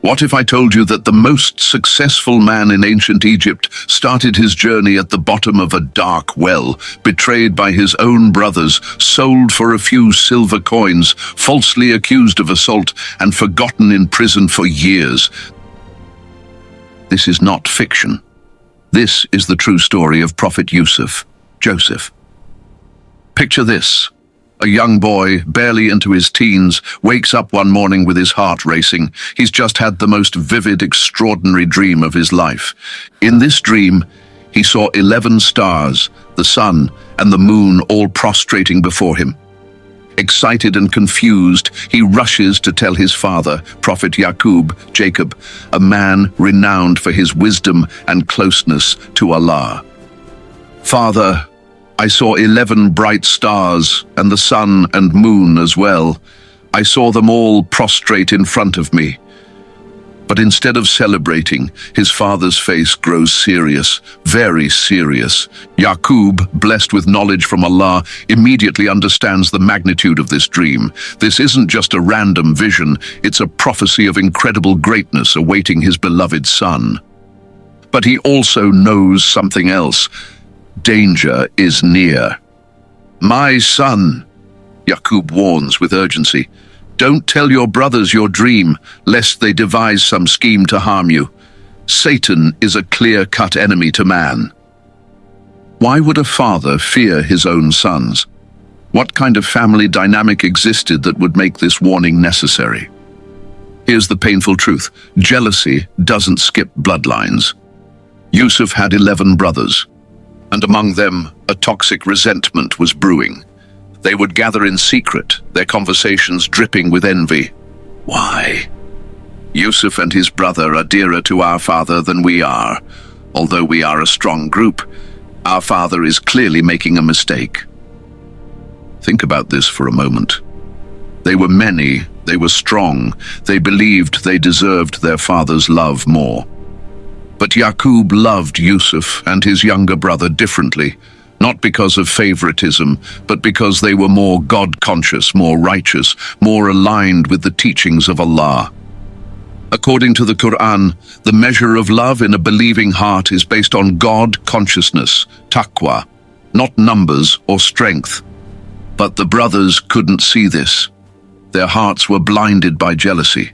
What if I told you that the most successful man in ancient Egypt started his journey at the bottom of a dark well, betrayed by his own brothers, sold for a few silver coins, falsely accused of assault, and forgotten in prison for years? This is not fiction. This is the true story of Prophet Yusuf, Joseph. Picture this. A young boy, barely into his teens, wakes up one morning with his heart racing. He's just had the most vivid, extraordinary dream of his life. In this dream, he saw 11 stars, the sun and the moon all prostrating before him. Excited and confused, he rushes to tell his father, Prophet Jacob, a man renowned for his wisdom and closeness to Allah. "Father, I saw 11 bright stars, and the sun and moon as well. I saw them all prostrate in front of me." But instead of celebrating, his father's face grows serious, very serious. Yaqub, blessed with knowledge from Allah, immediately understands the magnitude of this dream. This isn't just a random vision, it's a prophecy of incredible greatness awaiting his beloved son. But he also knows something else. Danger is near. "My son," Yaqub warns with urgency, "don't tell your brothers your dream, lest they devise some scheme to harm you. Satan is a clear-cut enemy to man." Why would a father fear his own sons? What kind of family dynamic existed that would make this warning necessary? Here's the painful truth. Jealousy doesn't skip bloodlines. Yusuf had 11 brothers, and among them, a toxic resentment was brewing. They would gather in secret, their conversations dripping with envy. Why? Yusuf and his brother are dearer to our father than we are. Although we are a strong group, our father is clearly making a mistake. Think about this for a moment. They were many, they were strong, they believed they deserved their father's love more. But Yaqub loved Yusuf and his younger brother differently, not because of favoritism, but because they were more God-conscious, more righteous, more aligned with the teachings of Allah. According to the Qur'an, the measure of love in a believing heart is based on God-consciousness, taqwa, not numbers or strength. But the brothers couldn't see this. Their hearts were blinded by jealousy.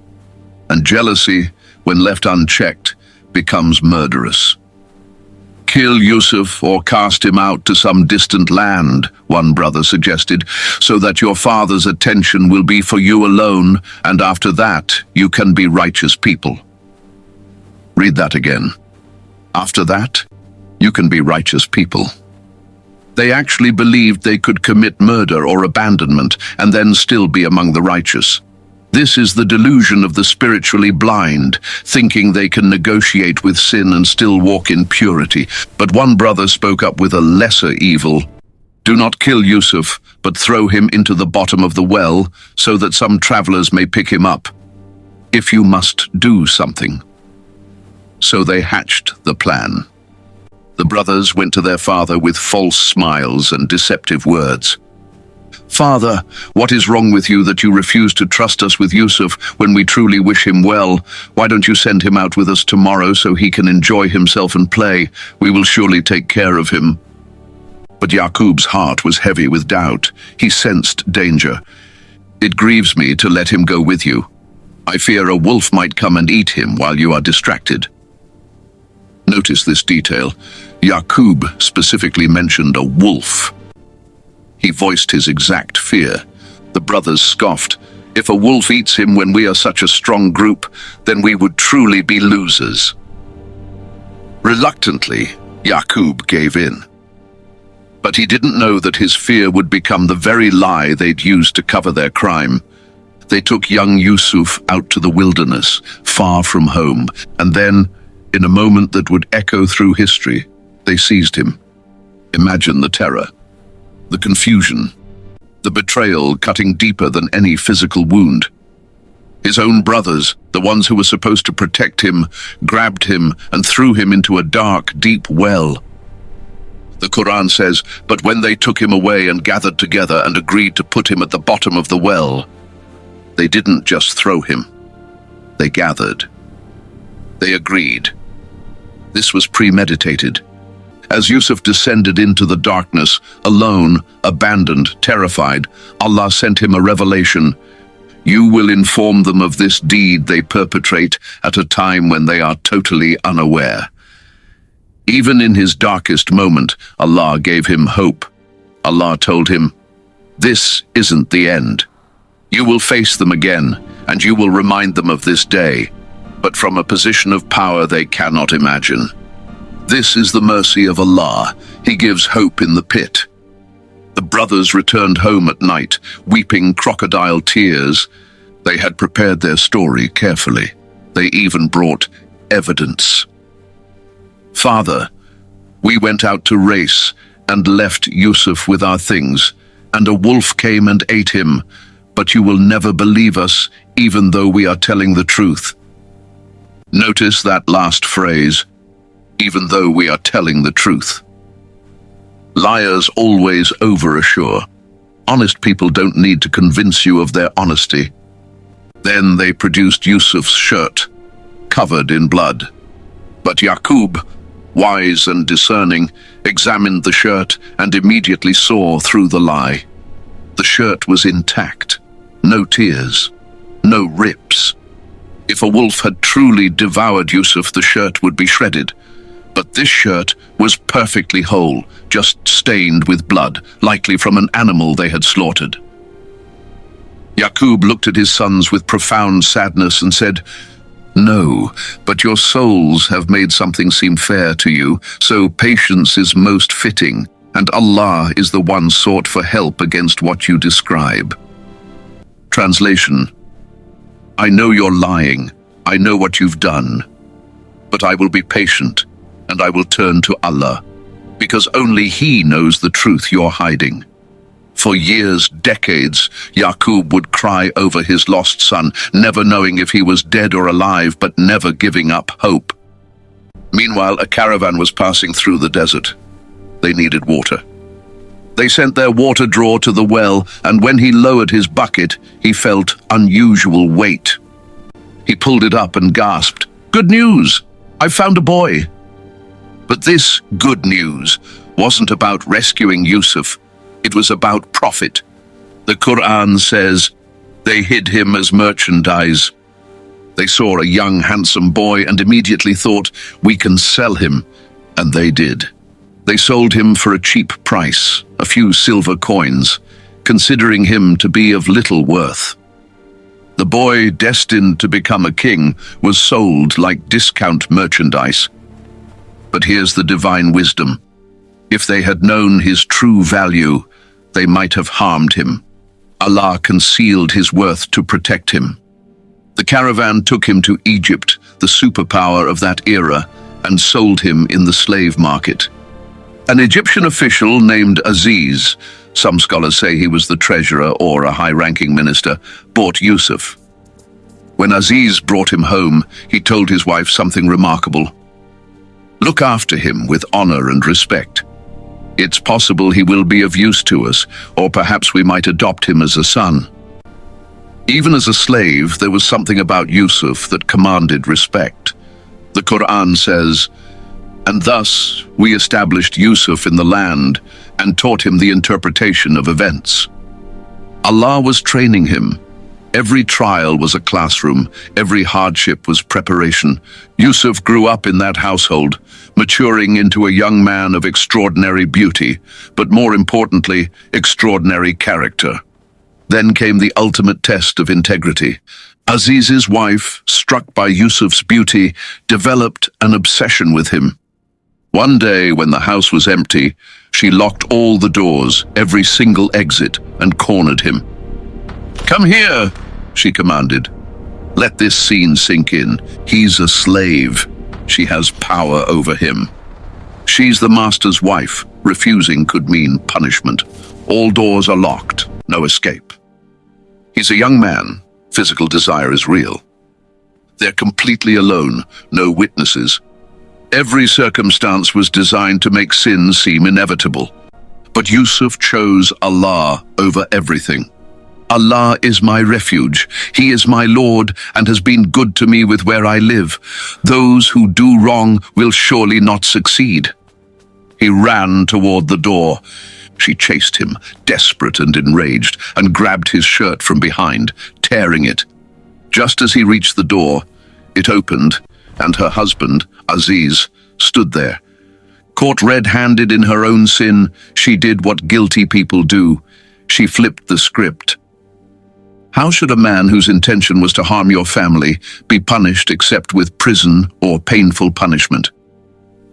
And jealousy, when left unchecked, becomes murderous. "Kill Yusuf or cast him out to some distant land," one brother suggested, "so that your father's attention will be for you alone, and after that you can be righteous people." Read that again. After that, you can be righteous people. They actually believed they could commit murder or abandonment and then still be among the righteous. This is the delusion of the spiritually blind, thinking they can negotiate with sin and still walk in purity. But one brother spoke up with a lesser evil. "Do not kill Yusuf, but throw him into the bottom of the well, so that some travelers may pick him up. If you must do something." So they hatched the plan. The brothers went to their father with false smiles and deceptive words. "Father, what is wrong with you that you refuse to trust us with Yusuf when we truly wish him well? Why don't you send him out with us tomorrow so he can enjoy himself and play? We will surely take care of him." But Yaqub's heart was heavy with doubt. He sensed danger. "It grieves me to let him go with you. I fear a wolf might come and eat him while you are distracted." Notice this detail. Yaqub specifically mentioned a wolf. He voiced his exact fear. The brothers scoffed. "If a wolf eats him when we are such a strong group, then we would truly be losers." Reluctantly, Yaqub gave in. But he didn't know that his fear would become the very lie they'd used to cover their crime. They took young Yusuf out to the wilderness, far from home, and then, in a moment that would echo through history, they seized him. Imagine the terror. The confusion, the betrayal cutting deeper than any physical wound. His own brothers, the ones who were supposed to protect him, grabbed him and threw him into a dark, deep well. The Qur'an says, "But when they took him away and gathered together and agreed to put him at the bottom of the well, they didn't just throw him. They gathered, They agreed. This was premeditated. As Yusuf descended into the darkness, alone, abandoned, terrified, Allah sent him a revelation. You will inform them of this deed they perpetrate at a time when they are totally unaware. Even in his darkest moment, Allah gave him hope. Allah told him, this isn't the end. You will face them again, and you will remind them of this day, but from a position of power they cannot imagine. This is the mercy of Allah. He gives hope in the pit. The brothers returned home at night, weeping crocodile tears. They had prepared their story carefully. They even brought evidence. Father, we went out to race and left Yusuf with our things, and a wolf came and ate him, but you will never believe us, even though we are telling the truth. Notice that last phrase, even though we are telling the truth. Liars always overassure. Honest people don't need to convince you of their honesty. Then they produced Yusuf's shirt, covered in blood. But Yaqub, wise and discerning, examined the shirt and immediately saw through the lie. The shirt was intact, no tears, no rips. If a wolf had truly devoured Yusuf, the shirt would be shredded. But this shirt was perfectly whole, just stained with blood, likely from an animal they had slaughtered. Yaqub looked at his sons with profound sadness and said, No, but your souls have made something seem fair to you, so patience is most fitting, and Allah is the one sought for help against what you describe. Translation: I know you're lying, I know what you've done, but I will be patient, and I will turn to Allah, because only He knows the truth you're hiding. For years, decades, Yaqub would cry over his lost son, never knowing if he was dead or alive, but never giving up hope. Meanwhile, a caravan was passing through the desert. They needed water. They sent their water drawer to the well, and when he lowered his bucket, he felt unusual weight. He pulled it up and gasped, "Good news! I found a boy!" But this good news wasn't about rescuing Yusuf. It was about profit. The Qur'an says, they hid him as merchandise. They saw a young, handsome boy and immediately thought, we can sell him. And they did. They sold him for a cheap price, a few silver coins, considering him to be of little worth. The boy, destined to become a king, was sold like discount merchandise. But here's the divine wisdom. If they had known his true value, they might have harmed him. Allah concealed his worth to protect him. The caravan took him to Egypt, the superpower of that era, and sold him in the slave market. An Egyptian official named Aziz, some scholars say he was the treasurer or a high-ranking minister, bought Yusuf. When Aziz brought him home, he told his wife something remarkable. Look after him with honor and respect. It's possible he will be of use to us, or perhaps we might adopt him as a son. Even as a slave, there was something about Yusuf that commanded respect. The Qur'an says, and thus we established Yusuf in the land and taught him the interpretation of events. Allah was training him. Every trial was a classroom, every hardship was preparation. Yusuf grew up in that household, maturing into a young man of extraordinary beauty, but more importantly, extraordinary character. Then came the ultimate test of integrity. Aziz's wife, struck by Yusuf's beauty, developed an obsession with him. One day, when the house was empty, she locked all the doors, every single exit, and cornered him. Come here, she commanded. Let this scene sink in. He's a slave. She has power over him. She's the master's wife. Refusing could mean punishment. All doors are locked. No escape. He's a young man. Physical desire is real. They're completely alone. No witnesses. Every circumstance was designed to make sin seem inevitable. But Yusuf chose Allah over everything. Allah is my refuge. He is my Lord and has been good to me with where I live. Those who do wrong will surely not succeed." He ran toward the door. She chased him, desperate and enraged, and grabbed his shirt from behind, tearing it. Just as he reached the door, it opened, and her husband, Aziz, stood there. Caught red-handed in her own sin, she did what guilty people do. She flipped the script. How should a man whose intention was to harm your family be punished except with prison or painful punishment?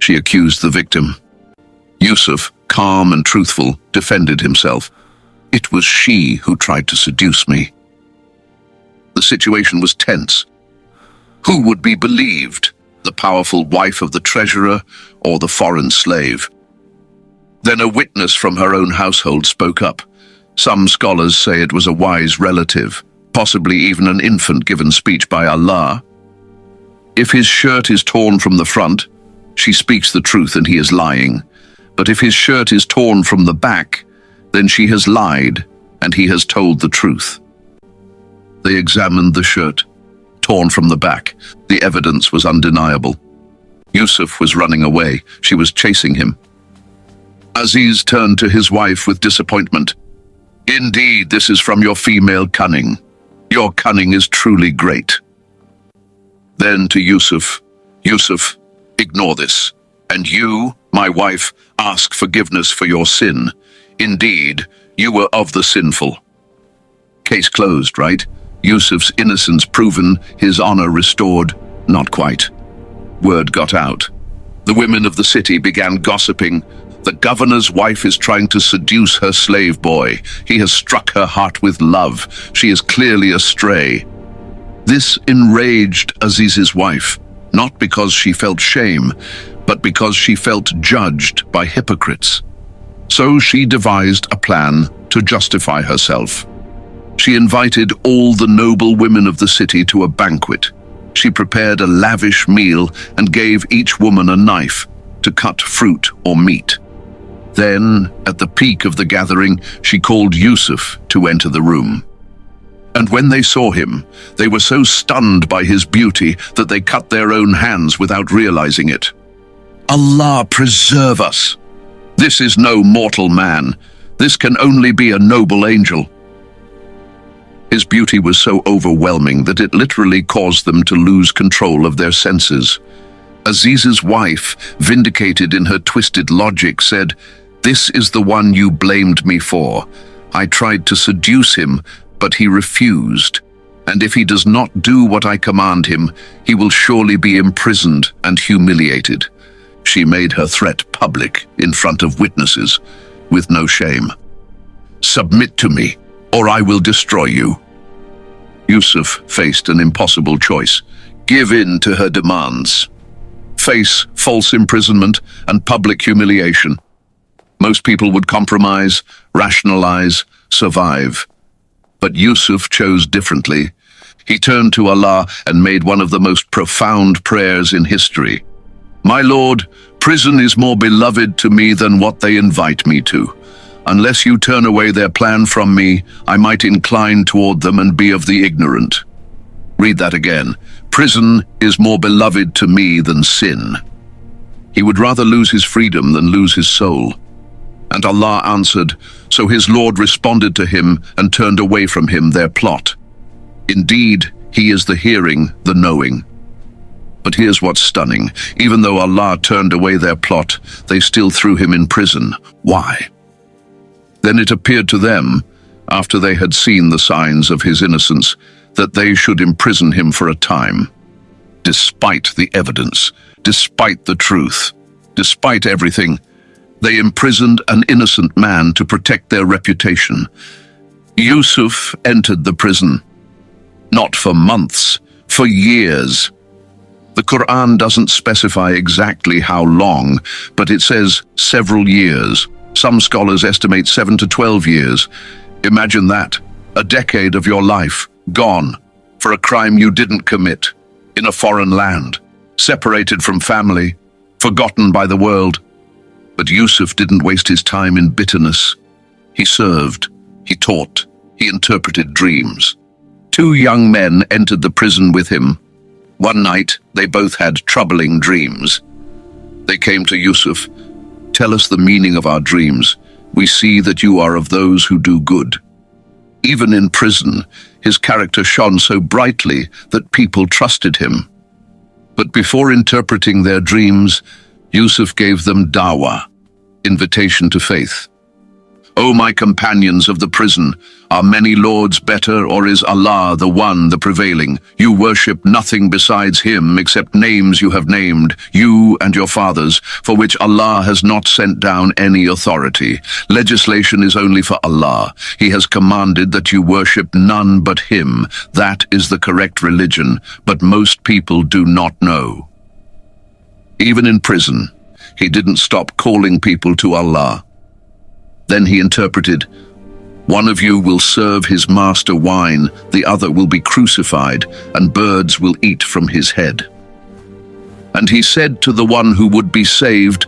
She accused the victim. Yusuf, calm and truthful, defended himself. It was she who tried to seduce me. The situation was tense. Who would be believed? The powerful wife of the treasurer or the foreign slave? Then a witness from her own household spoke up. Some scholars say it was a wise relative, possibly even an infant given speech by Allah. If his shirt is torn from the front, she speaks the truth and he is lying. But if his shirt is torn from the back, then she has lied and he has told the truth. They examined the shirt, torn from the back. The evidence was undeniable. Yusuf was running away. She was chasing him. Aziz turned to his wife with disappointment. "Indeed, this is from your female cunning. Your cunning is truly great." Then to Yusuf, "Yusuf, ignore this. And you, my wife, ask forgiveness for your sin. Indeed, you were of the sinful." Case closed, right? Yusuf's innocence proven, his honor restored. Not quite. Word got out. The women of the city began gossiping. "The governor's wife is trying to seduce her slave boy. He has struck her heart with love. She is clearly astray." This enraged Aziz's wife, not because she felt shame, but because she felt judged by hypocrites. So she devised a plan to justify herself. She invited all the noble women of the city to a banquet. She prepared a lavish meal and gave each woman a knife to cut fruit or meat. Then, at the peak of the gathering, she called Yusuf to enter the room. And when they saw him, they were so stunned by his beauty that they cut their own hands without realizing it. Allah preserve us! This is no mortal man. This can only be a noble angel. His beauty was so overwhelming that it literally caused them to lose control of their senses. Aziz's wife, vindicated in her twisted logic, said, "This is the one you blamed me for. I tried to seduce him, but he refused. And if he does not do what I command him, he will surely be imprisoned and humiliated." She made her threat public in front of witnesses, with no shame. "Submit to me, or I will destroy you." Yusuf faced an impossible choice: give in to her demands, face false imprisonment and public humiliation. Most people would compromise, rationalize, survive. But Yusuf chose differently. He turned to Allah and made one of the most profound prayers in history. "My Lord, prison is more beloved to me than what they invite me to. Unless you turn away their plan from me, I might incline toward them and be of the ignorant." Read that again. Prison is more beloved to me than sin. He would rather lose his freedom than lose his soul. And Allah answered, so his Lord responded to him and turned away from him their plot. Indeed, he is the hearing, the knowing. But here's what's stunning. Even though Allah turned away their plot, they still threw him in prison. Why? Then it appeared to them, after they had seen the signs of his innocence, that they should imprison him for a time. Despite the evidence, despite the truth, despite everything, they imprisoned an innocent man to protect their reputation. Yusuf entered the prison. Not for months, for years. The Qur'an doesn't specify exactly how long, but it says several years. Some scholars estimate 7 to 12 years. Imagine that, a decade of your life, gone, for a crime you didn't commit, in a foreign land, separated from family, forgotten by the world. But Yusuf didn't waste his time in bitterness. He served, he taught, He interpreted dreams. Two young men entered the prison with him. One night, they both had troubling dreams. They came to Yusuf. "Tell us the meaning of our dreams. We see that you are of those who do good." Even in prison, his character shone so brightly that people trusted him. But before interpreting their dreams, Yusuf gave them dawah, invitation to faith. "O my companions of the prison, are many lords better, or is Allah the one, the prevailing? You worship nothing besides Him except names you have named, you and your fathers, for which Allah has not sent down any authority. Legislation is only for Allah. He has commanded that you worship none but Him. That is the correct religion, but most people do not know." Even in prison, he didn't stop calling people to Allah. Then he interpreted, "One of you will serve his master wine, the other will be crucified, and birds will eat from his head." And he said to the one who would be saved,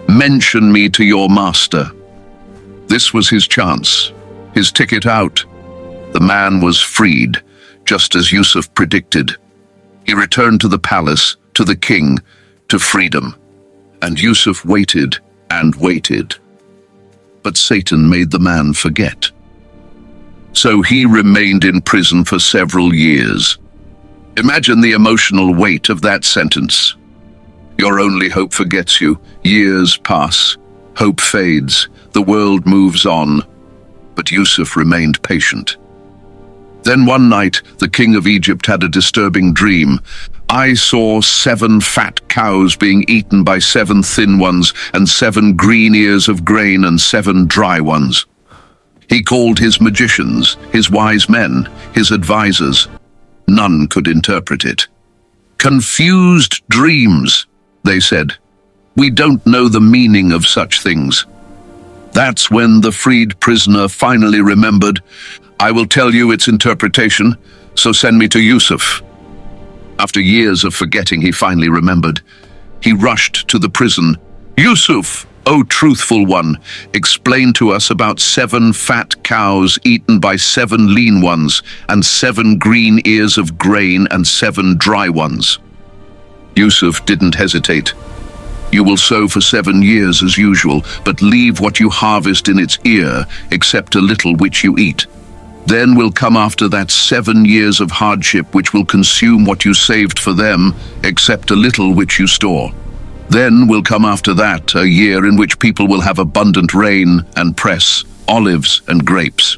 "Mention me to your master." This was his chance, his ticket out. The man was freed, just as Yusuf predicted. He returned to the palace, to the king, to freedom. And Yusuf waited and waited. But Satan made the man forget. So he remained in prison for several years. Imagine the emotional weight of that sentence. Your only hope forgets you. Years pass. Hope fades. The world moves on. But Yusuf remained patient. Then one night, the king of Egypt had a disturbing dream. "I saw 7 fat cows being eaten by 7 thin ones, and 7 green ears of grain and 7 dry ones." He called his magicians, his wise men, his advisors. None could interpret it. "Confused dreams," they said. "We don't know the meaning of such things." That's when the freed prisoner finally remembered. "I will tell you its interpretation, so send me to Yusuf." After years of forgetting, he finally remembered. He rushed to the prison. "Yusuf, O truthful one, explain to us about 7 fat cows eaten by 7 lean ones, and 7 green ears of grain and 7 dry ones." Yusuf didn't hesitate. "You will sow for 7 years as usual, but leave what you harvest in its ear, except a little which you eat. Then will come after that 7 years of hardship which will consume what you saved for them, except a little which you store. Then will come after that a year in which people will have abundant rain and press, olives and grapes."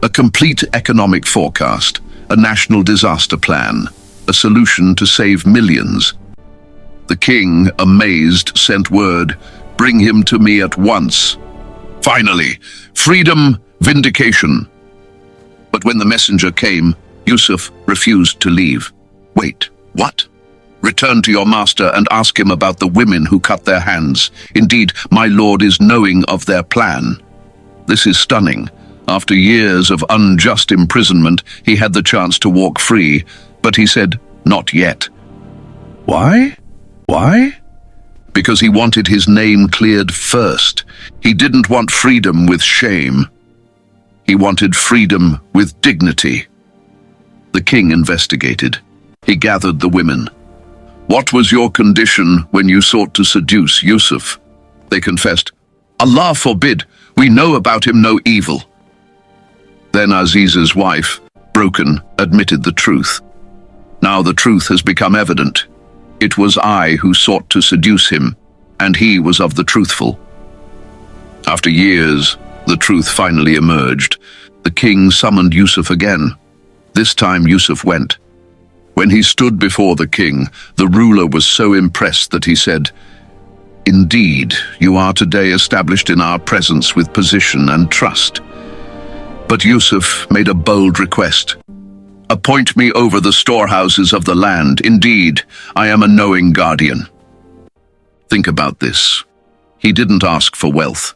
A complete economic forecast, a national disaster plan, a solution to save millions. The king, amazed, sent word, "Bring him to me at once." Finally, freedom, vindication. But when the messenger came, Yusuf refused to leave. "Wait, what? Return to your master and ask him about the women who cut their hands. Indeed, my lord is knowing of their plan." This is stunning. After years of unjust imprisonment, he had the chance to walk free, but he said, "Not yet." Why? Why? Because he wanted his name cleared first. He didn't want freedom with shame. He wanted freedom with dignity. The king investigated. He gathered the women. "What was your condition when you sought to seduce Yusuf?" They confessed, "Allah forbid, we know about him no evil." Then Aziz's wife, broken, admitted the truth. "Now the truth has become evident. It was I who sought to seduce him, and he was of the truthful." After years, the truth finally emerged. The king summoned Yusuf again. This time Yusuf went. When he stood before the king, the ruler was so impressed that he said, "Indeed, you are today established in our presence with position and trust." But Yusuf made a bold request. "Appoint me over the storehouses of the land. Indeed, I am a knowing guardian." Think about this. He didn't ask for wealth.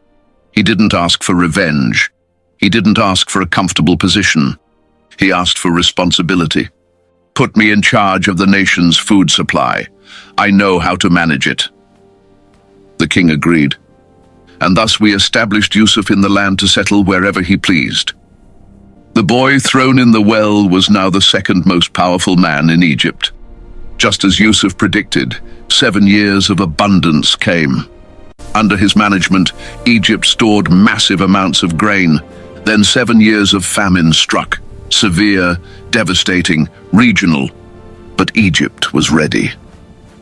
He didn't ask for revenge. He didn't ask for a comfortable position. He asked for responsibility. "Put me in charge of the nation's food supply. I know how to manage it." The king agreed. And thus we established Yusuf in the land to settle wherever he pleased. The boy thrown in the well was now the second most powerful man in Egypt. Just as Yusuf predicted, 7 years of abundance came. Under his management, Egypt stored massive amounts of grain. Then 7 years of famine struck, severe, devastating, regional. But Egypt was ready.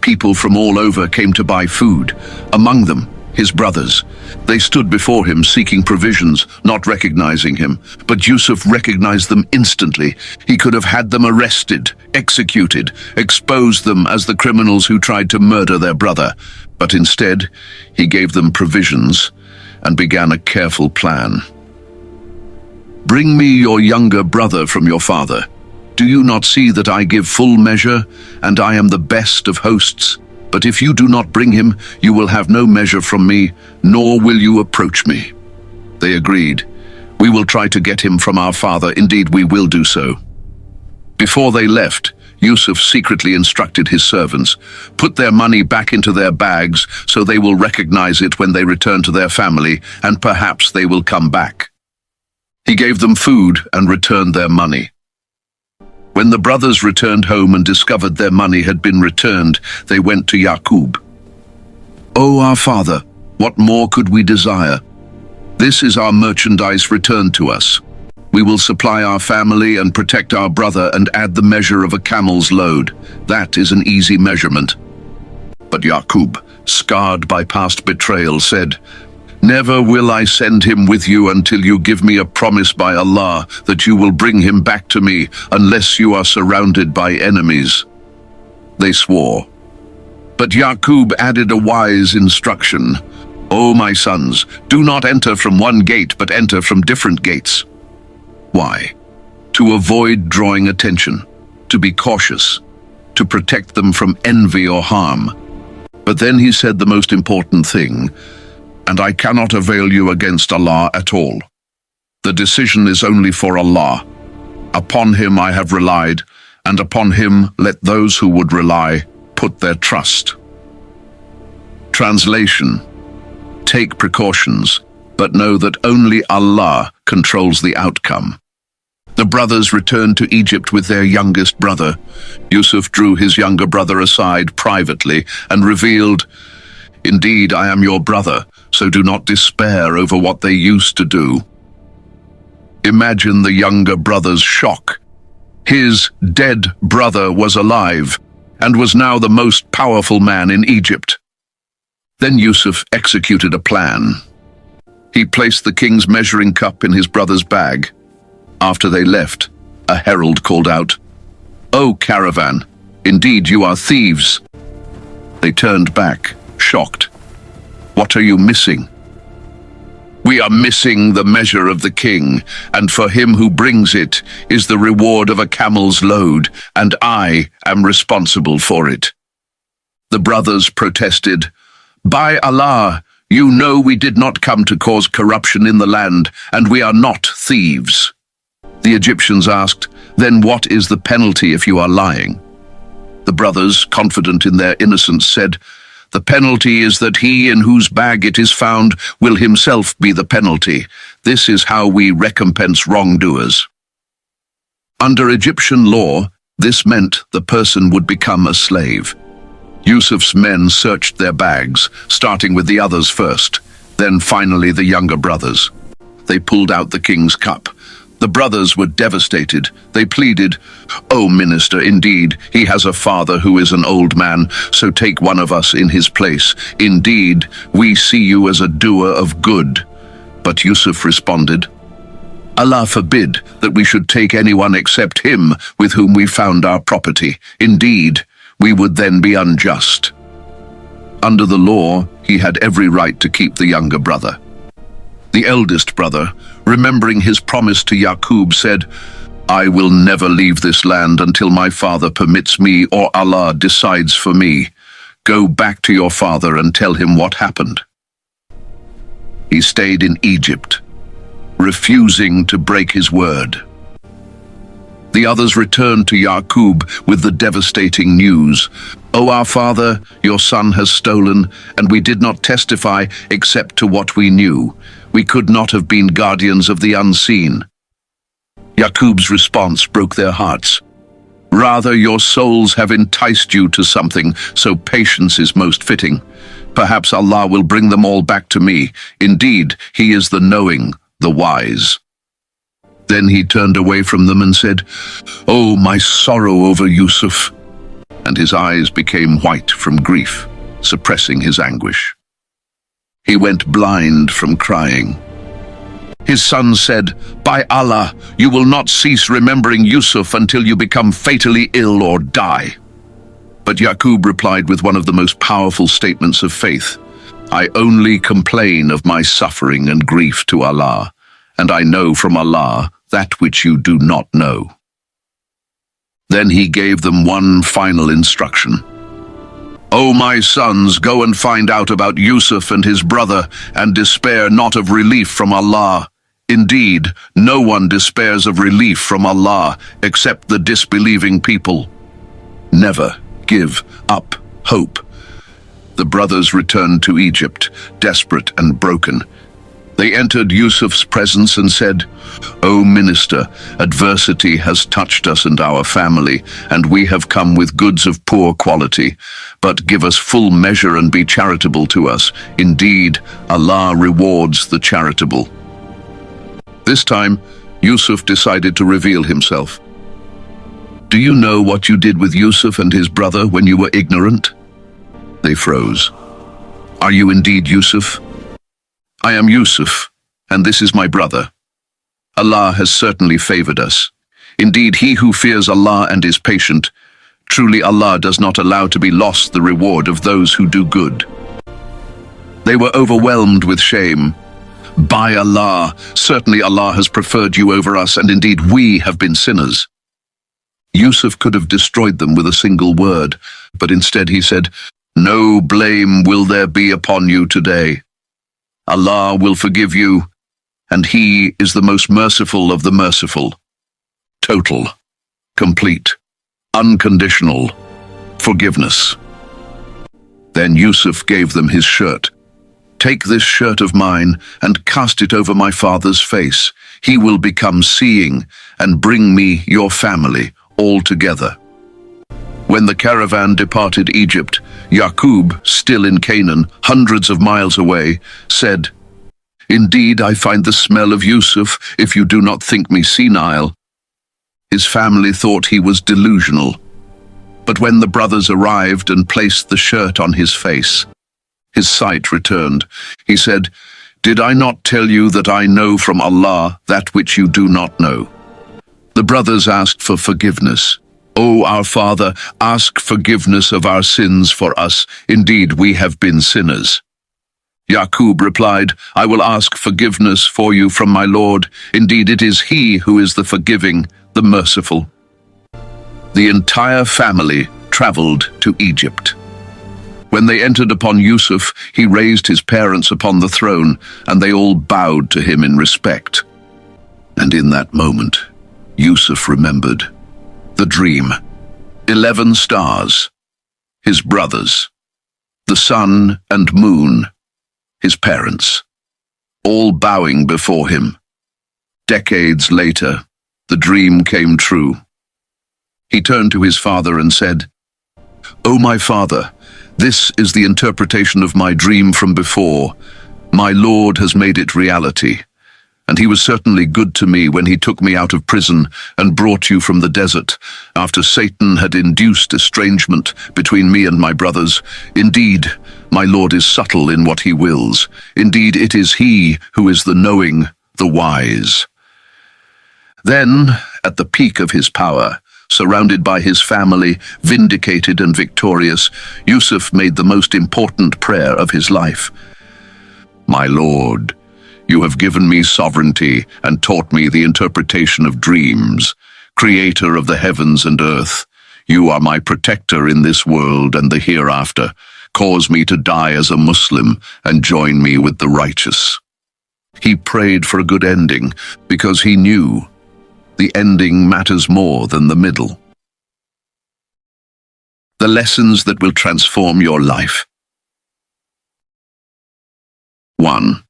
People from all over came to buy food, among them his brothers. They stood before him seeking provisions, not recognizing him. But Yusuf recognized them instantly. He could have had them arrested, executed, exposed them as the criminals who tried to murder their brother. But instead, he gave them provisions and began a careful plan. "Bring me your younger brother from your father. Do you not see that I give full measure, and I am the best of hosts? But if you do not bring him, you will have no measure from me, nor will you approach me." They agreed. "We will try to get him from our father. Indeed, we will do so." Before they left, Yusuf secretly instructed his servants, "Put their money back into their bags so they will recognize it when they return to their family, and perhaps they will come back." He gave them food and returned their money. When the brothers returned home and discovered their money had been returned, they went to Yaqub. "O our father, what more could we desire? This is our merchandise returned to us. We will supply our family and protect our brother and add the measure of a camel's load. That is an easy measurement." But Yaqub, scarred by past betrayal, said, "Never will I send him with you until you give me a promise by Allah that you will bring him back to me unless you are surrounded by enemies." They swore. But Yaqub added a wise instruction. "O my sons, do not enter from one gate but enter from different gates." Why? To avoid drawing attention, to be cautious, to protect them from envy or harm. But then he said the most important thing, "And I cannot avail you against Allah at all. The decision is only for Allah. Upon him I have relied, and upon him let those who would rely put their trust." Translation: Take precautions, but know that only Allah controls the outcome. The brothers returned to Egypt with their youngest brother. Yusuf drew his younger brother aside privately and revealed, "Indeed, I am your brother, so do not despair over what they used to do." Imagine the younger brother's shock. His dead brother was alive and was now the most powerful man in Egypt. Then Yusuf executed a plan. He placed the king's measuring cup in his brother's bag. After they left, a herald called out, "O caravan, indeed you are thieves." They turned back, shocked. "What are you missing?" "We are missing the measure of the king, and for him who brings it is the reward of a camel's load, and I am responsible for it." The brothers protested, "By Allah, you know we did not come to cause corruption in the land, and we are not thieves." The Egyptians asked, "Then what is the penalty if you are lying?" The brothers, confident in their innocence, said, "The penalty is that he in whose bag it is found will himself be the penalty. This is how we recompense wrongdoers." Under Egyptian law, this meant the person would become a slave. Yusuf's men searched their bags, starting with the others first, then finally the younger brothers. They pulled out the king's cup. The brothers were devastated. They pleaded, "O minister, indeed, he has a father who is an old man, so take one of us in his place. Indeed, we see you as a doer of good." But Yusuf responded, "Allah forbid that we should take anyone except him with whom we found our property. Indeed, we would then be unjust." Under the law, he had every right to keep the younger brother. The eldest brother, remembering his promise to Yaqub, said, "I will never leave this land until my father permits me or Allah decides for me. Go back to your father and tell him what happened." He stayed in Egypt, refusing to break his word. The others returned to Yaqub with the devastating news. "O our father, your son has stolen, and we did not testify except to what we knew. We could not have been guardians of the unseen." Yaqub's response broke their hearts. Rather, your souls have enticed you to something, so patience is most fitting. Perhaps Allah will bring them all back to me. Indeed, He is the knowing, the wise. Then he turned away from them and said, "Oh, my sorrow over Yusuf." And his eyes became white from grief, suppressing his anguish. He went blind from crying. His son said, "By Allah, you will not cease remembering Yusuf until you become fatally ill or die." But Yaqub replied with one of the most powerful statements of faith, "I only complain of my suffering and grief to Allah, and I know from Allah that which you do not know." Then he gave them one final instruction. "O my sons, go and find out about Yusuf and his brother, and despair not of relief from Allah. Indeed, no one despairs of relief from Allah except the disbelieving people. Never give up hope." The brothers returned to Egypt, desperate and broken. They entered Yusuf's presence and said, "O minister, adversity has touched us and our family, and we have come with goods of poor quality. But give us full measure and be charitable to us. Indeed, Allah rewards the charitable." This time, Yusuf decided to reveal himself. "Do you know what you did with Yusuf and his brother when you were ignorant?" They froze. "Are you indeed Yusuf?" "I am Yusuf, and this is my brother. Allah has certainly favored us. Indeed, he who fears Allah and is patient, truly Allah does not allow to be lost the reward of those who do good." They were overwhelmed with shame. "By Allah, certainly Allah has preferred you over us, and indeed we have been sinners." Yusuf could have destroyed them with a single word, but instead he said, "No blame will there be upon you today. Allah will forgive you, and He is the most merciful of the merciful. Total, complete, unconditional forgiveness." Then Yusuf gave them his shirt. "Take this shirt of mine and cast it over my father's face. He will become seeing and bring me your family all together." When the caravan departed Egypt, Yaqub, still in Canaan, hundreds of miles away, said, "Indeed, I find the smell of Yusuf, if you do not think me senile." His family thought he was delusional. But when the brothers arrived and placed the shirt on his face, his sight returned. He said, "Did I not tell you that I know from Allah that which you do not know?" The brothers asked for forgiveness. "O our father, ask forgiveness of our sins for us. Indeed, we have been sinners." Yaqub replied, "I will ask forgiveness for you from my Lord. Indeed, it is He who is the forgiving, the merciful." The entire family traveled to Egypt. When they entered upon Yusuf, he raised his parents upon the throne, and they all bowed to him in respect. And in that moment, Yusuf remembered the dream, 11 stars, his brothers, the sun and moon, his parents, all bowing before him. Decades later, the dream came true. He turned to his father and said, "O my father, this is the interpretation of my dream from before. My Lord has made it reality. And He was certainly good to me when He took me out of prison and brought you from the desert, after Satan had induced estrangement between me and my brothers. Indeed, my Lord is subtle in what He wills. Indeed, it is He who is the knowing, the wise." Then, at the peak of his power, surrounded by his family, vindicated and victorious, Yusuf made the most important prayer of his life. "My Lord, you have given me sovereignty and taught me the interpretation of dreams. Creator of the heavens and earth, you are my protector in this world and the hereafter. Cause me to die as a Muslim and join me with the righteous." He prayed for a good ending because he knew the ending matters more than the middle. The lessons that will transform your life. 1.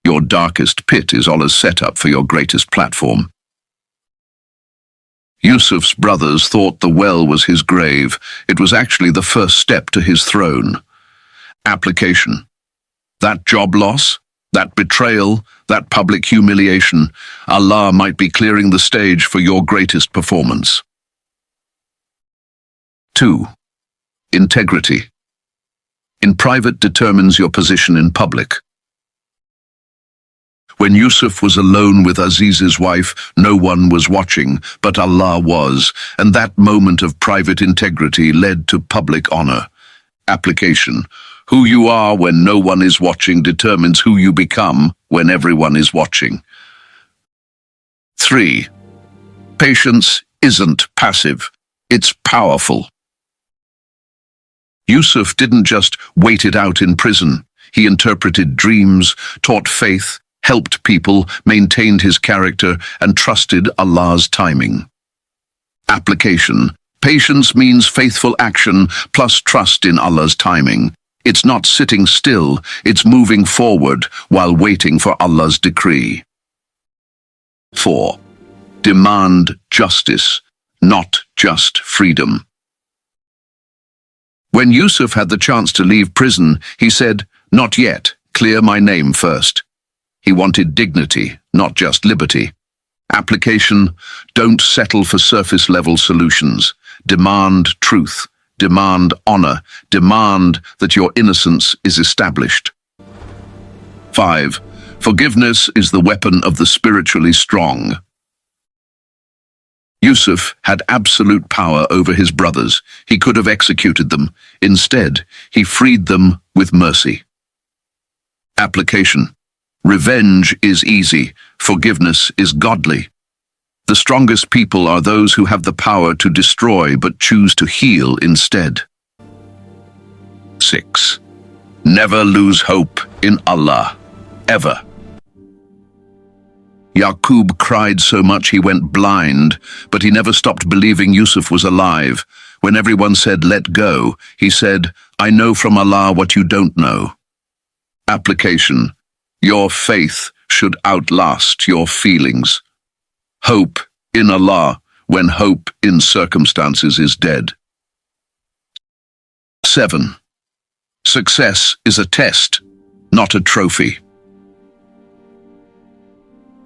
Your darkest pit is Allah's setup for your greatest platform. Yusuf's brothers thought the well was his grave. It was actually the first step to his throne. Application. That job loss, that betrayal, that public humiliation, Allah might be clearing the stage for your greatest performance. 2. Integrity. In private determines your position in public. When Yusuf was alone with Aziz's wife, no one was watching, but Allah was, and that moment of private integrity led to public honor. Application. Who you are when no one is watching determines who you become when everyone is watching. 3. Patience isn't passive, it's powerful. Yusuf didn't just wait it out in prison. He interpreted dreams, taught faith, helped people, maintained his character, and trusted Allah's timing. Application. Patience means faithful action plus trust in Allah's timing. It's not sitting still, it's moving forward while waiting for Allah's decree. 4. Demand justice, not just freedom. When Yusuf had the chance to leave prison, he said, "Not yet, clear my name first." He wanted dignity, not just liberty. Application. Don't settle for surface-level solutions. Demand truth. Demand honor. Demand that your innocence is established. 5. Forgiveness is the weapon of the spiritually strong. Yusuf had absolute power over his brothers. He could have executed them. Instead, he freed them with mercy. Application. Revenge is easy. Forgiveness is godly. The strongest people are those who have the power to destroy but choose to heal instead. 6. Never lose hope in Allah. Ever. Yaqub cried so much he went blind, but he never stopped believing Yusuf was alive. When everyone said, "Let go," he said, "I know from Allah what you don't know." Application. Your faith should outlast your feelings. Hope in Allah when hope in circumstances is dead. 7. Success is a test, not a trophy.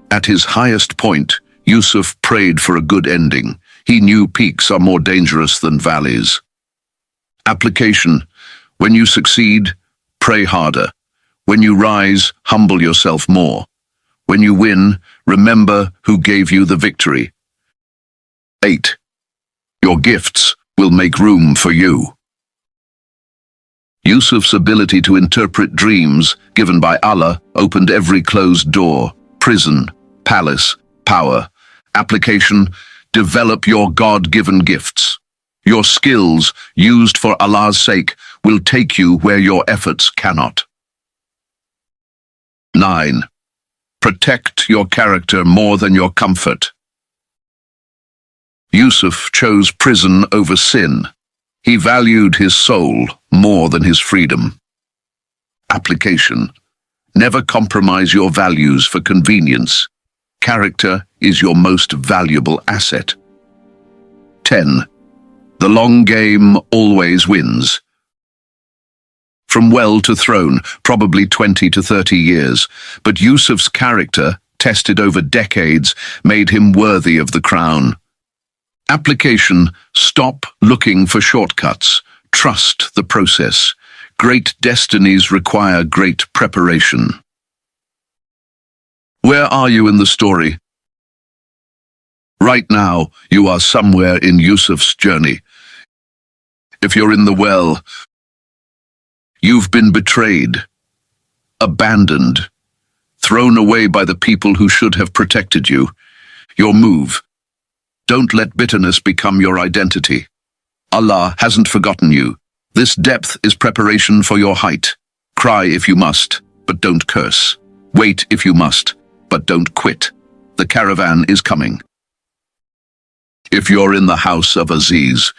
At his highest point, Yusuf prayed for a good ending. He knew peaks are more dangerous than valleys. Application. When you succeed, pray harder. When you rise, humble yourself more. When you win, remember who gave you the victory. 8. Your gifts will make room for you. Yusuf's ability to interpret dreams given by Allah opened every closed door, prison, palace, power. Application. Develop your God-given gifts. Your skills, used for Allah's sake, will take you where your efforts cannot. 9. Protect your character more than your comfort. Yusuf chose prison over sin. He valued his soul more than his freedom. Application. Never compromise your values for convenience. Character is your most valuable asset. 10. The long game always wins. From well to throne, probably 20 to 30 years, but Yusuf's character, tested over decades, made him worthy of the crown. Application. Stop looking for shortcuts. Trust the process. Great destinies require great preparation. Where are you in the story? Right now, you are somewhere in Yusuf's journey. If you're in the well, you've been betrayed, abandoned, thrown away by the people who should have protected you. Your move. Don't let bitterness become your identity. Allah hasn't forgotten you. This depth is preparation for your height. Cry if you must, but don't curse. Wait if you must, but don't quit. The caravan is coming. If you're in the house of Aziz,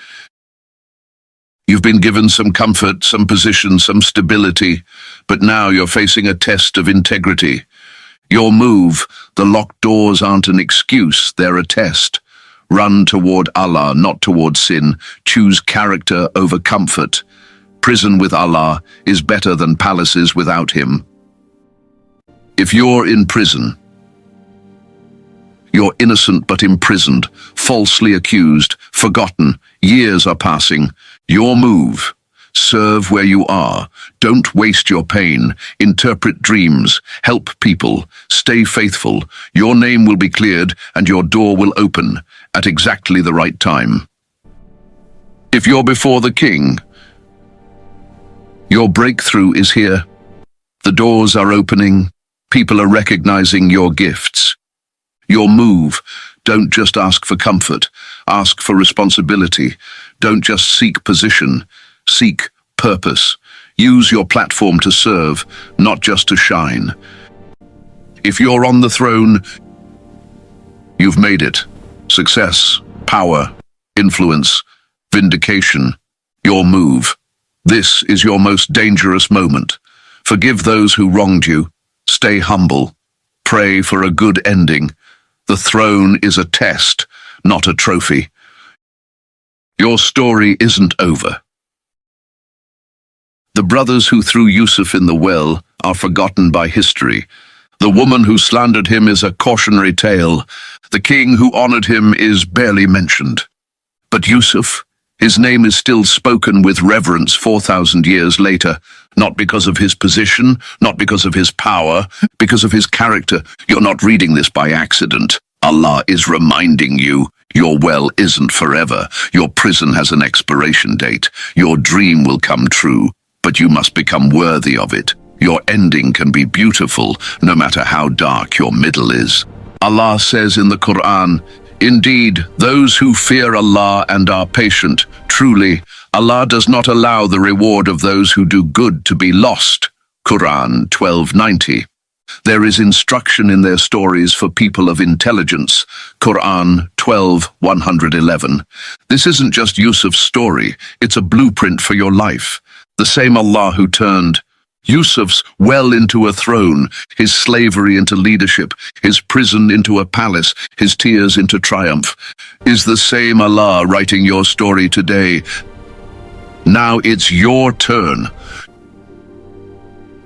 you've been given some comfort, some position, some stability, but now you're facing a test of integrity. Your move, the locked doors aren't an excuse, they're a test. Run toward Allah, not toward sin. Choose character over comfort. Prison with Allah is better than palaces without Him. If you're in prison, you're innocent but imprisoned, falsely accused, forgotten, years are passing. Your move. Serve where you are. Don't waste your pain. Interpret dreams. Help people. Stay faithful. Your name will be cleared and your door will open at exactly the right time. If you're before the king, your breakthrough is here. The doors are opening. People are recognizing your gifts. Your move. Don't just ask for comfort. Ask for responsibility. Don't just seek position. Seek purpose. Use your platform to serve, not just to shine. If you're on the throne, you've made it. Success, power, influence, vindication. Your move. This is your most dangerous moment. Forgive those who wronged you. Stay humble. Pray for a good ending. The throne is a test, not a trophy. Your story isn't over. The brothers who threw Yusuf in the well are forgotten by history. The woman who slandered him is a cautionary tale. The king who honored him is barely mentioned. But Yusuf, his name is still spoken with reverence 4,000 years later, not because of his position, not because of his power, because of his character. You're not reading this by accident. Allah is reminding you, your well isn't forever. Your prison has an expiration date. Your dream will come true, but you must become worthy of it. Your ending can be beautiful, no matter how dark your middle is. Allah says in the Qur'an, "Indeed, those who fear Allah and are patient, truly, Allah does not allow the reward of those who do good to be lost." Qur'an 12:90. There is instruction in their stories for people of intelligence. Qur'an 12:111. This isn't just Yusuf's story, it's a blueprint for your life. The same Allah who turned Yusuf's well into a throne, his slavery into leadership, his prison into a palace, his tears into triumph, is the same Allah writing your story today. Now it's your turn.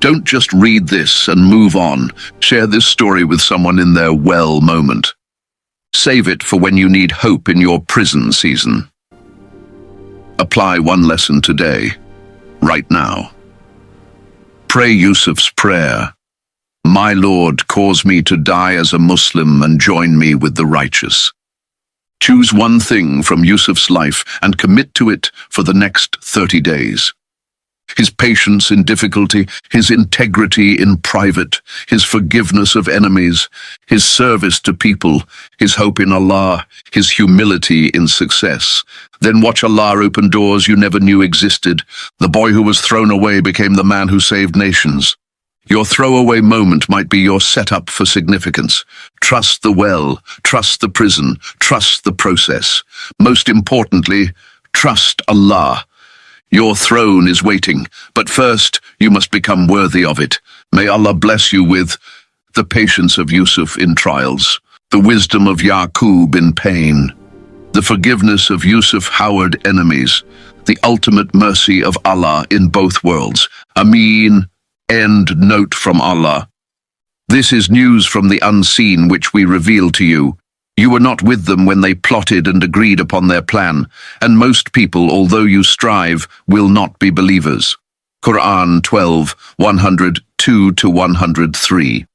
Don't just read this and move on. Share this story with someone in their well moment. Save it for when you need hope in your prison season. Apply one lesson today, right now. Pray Yusuf's prayer. My Lord, cause me to die as a Muslim and join me with the righteous. Choose one thing from Yusuf's life and commit to it for the next 30 days. His patience in difficulty, his integrity in private, his forgiveness of enemies, his service to people, his hope in Allah, his humility in success. Then watch Allah open doors you never knew existed. The boy who was thrown away became the man who saved nations. Your throwaway moment might be your setup for significance. Trust the well, trust the prison, trust the process. Most importantly, trust Allah. Your throne is waiting, but first you must become worthy of it. May Allah bless you with the patience of Yusuf in trials, the wisdom of Yaqub in pain, the forgiveness of Yusuf-Howard enemies, the ultimate mercy of Allah in both worlds. Ameen. End note from Allah. This is news from the unseen which we reveal to you. You were not with them when they plotted and agreed upon their plan, and most people, although you strive, will not be believers. Qur'an 12:102-103.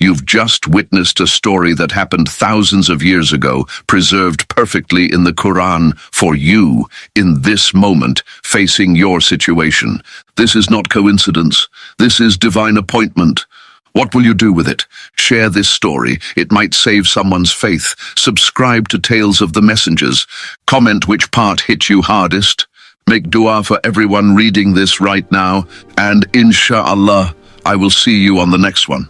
You've just witnessed a story that happened thousands of years ago, preserved perfectly in the Qur'an for you, in this moment, facing your situation. This is not coincidence. This is divine appointment. What will you do with it? Share this story. It might save someone's faith. Subscribe to Tales of the Messengers. Comment which part hit you hardest. Make dua for everyone reading this right now. And inshallah, I will see you on the next one.